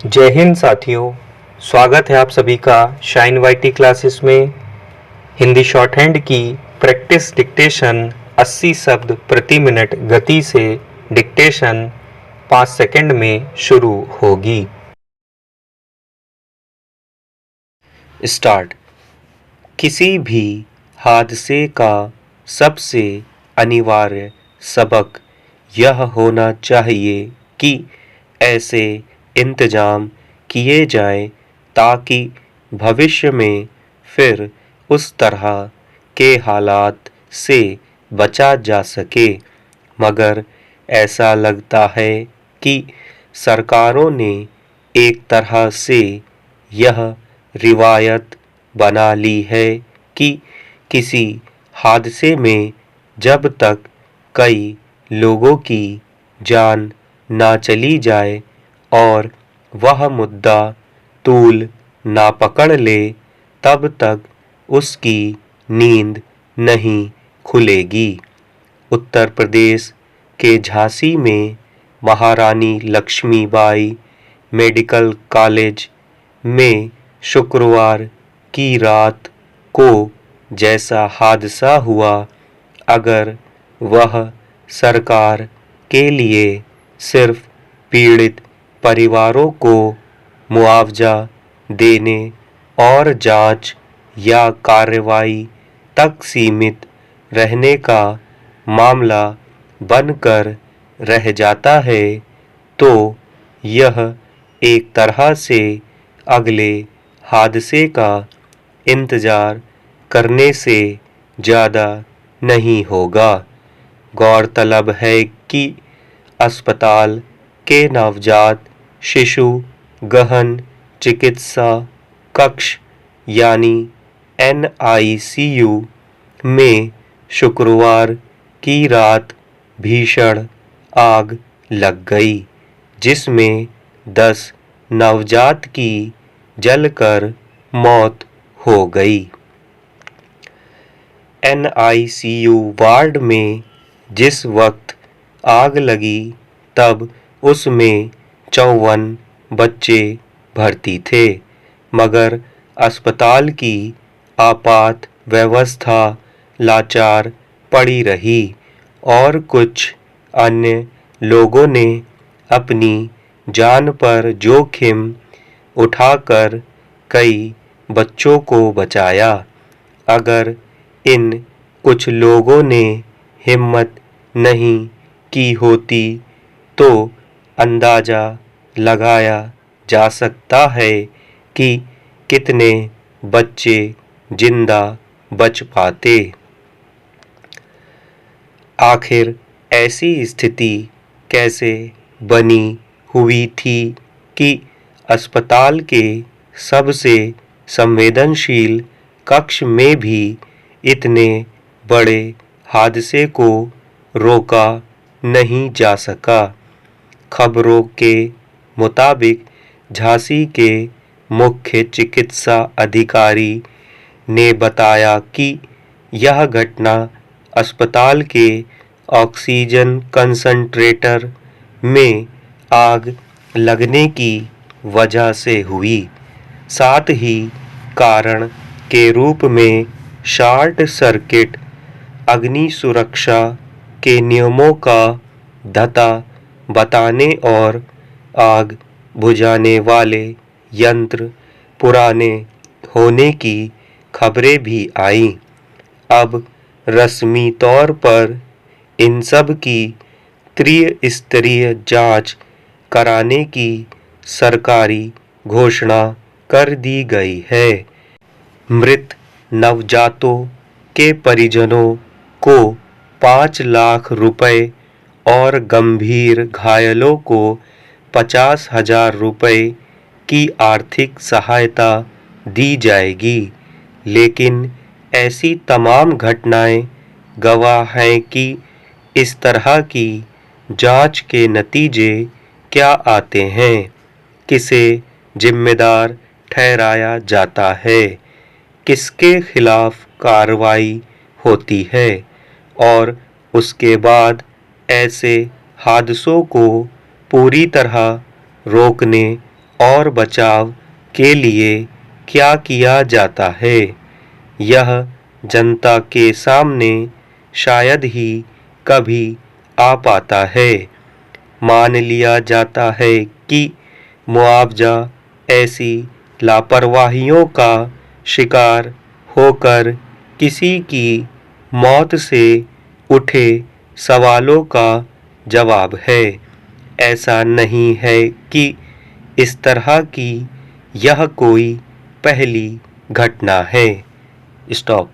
जय हिंद साथियों। स्वागत है आप सभी का शाइन वाईटी क्लासेस में। हिंदी शॉर्ट हैंड की प्रैक्टिस डिक्टेशन 80 शब्द प्रति मिनट गति से डिक्टेशन 5 सेकंड में शुरू होगी। स्टार्ट। किसी भी हादसे का सबसे अनिवार्य सबक यह होना चाहिए कि ऐसे इंतजाम किए जाएं ताकि भविष्य में फिर उस तरह के हालात से बचा जा सके, मगर ऐसा लगता है कि सरकारों ने एक तरह से यह रिवायत बना ली है कि किसी हादसे में जब तक कई लोगों की जान ना चली जाए और वह मुद्दा तूल ना पकड़ ले, तब तक उसकी नींद नहीं खुलेगी। उत्तर प्रदेश के झांसी में महारानी लक्ष्मीबाई मेडिकल कॉलेज में शुक्रवार की रात को जैसा हादसा हुआ, अगर वह सरकार के लिए सिर्फ पीड़ित परिवारों को मुआवजा देने और जांच या कार्रवाई तक सीमित रहने का मामला बनकर रह जाता है, तो यह एक तरह से अगले हादसे का इंतजार करने से ज़्यादा नहीं होगा। गौरतलब है कि अस्पताल के नवजात शिशु गहन चिकित्सा कक्ष यानी NICU में शुक्रवार की रात भीषण आग लग गई, जिसमें 10 नवजात की जलकर मौत हो गई। NICU वार्ड में जिस वक्त आग लगी तब उसमें 54 बच्चे भर्ती थे, मगर अस्पताल की आपात व्यवस्था लाचार पड़ी रही और कुछ अन्य लोगों ने अपनी जान पर जोखिम उठाकर कई बच्चों को बचाया। अगर इन कुछ लोगों ने हिम्मत नहीं की होती तो अंदाजा लगाया जा सकता है कि कितने बच्चे जिंदा बच पाते। आखिर ऐसी स्थिति कैसे बनी हुई थी कि अस्पताल के सबसे संवेदनशील कक्ष में भी इतने बड़े हादसे को रोका नहीं जा सका। खबरों के मुताबिक झांसी के मुख्य चिकित्सा अधिकारी ने बताया कि यह घटना अस्पताल के ऑक्सीजन कंसंट्रेटर में आग लगने की वजह से हुई। साथ ही कारण के रूप में शॉर्ट सर्किट, अग्नि सुरक्षा के नियमों का धता बताने और आग बुझाने वाले यंत्र पुराने होने की खबरें भी आईं। अब रस्मी तौर पर इन सब की त्रिस्तरीय जांच कराने की सरकारी घोषणा कर दी गई है। मृत नवजातों के परिजनों को 5 लाख रुपए और गंभीर घायलों को 50,000 रुपए की आर्थिक सहायता दी जाएगी। लेकिन ऐसी तमाम घटनाएं गवाह हैं कि इस तरह की जांच के नतीजे क्या आते हैं, किसे जिम्मेदार ठहराया जाता है, किसके खिलाफ कार्रवाई होती है और उसके बाद ऐसे हादसों को पूरी तरह रोकने और बचाव के लिए क्या किया जाता है, यह जनता के सामने शायद ही कभी आ पाता है। मान लिया जाता है कि मुआवजा ऐसी लापरवाहियों का शिकार होकर किसी की मौत से उठे सवालों का जवाब है। ऐसा नहीं है कि इस तरह की यह कोई पहली घटना है। स्टॉप।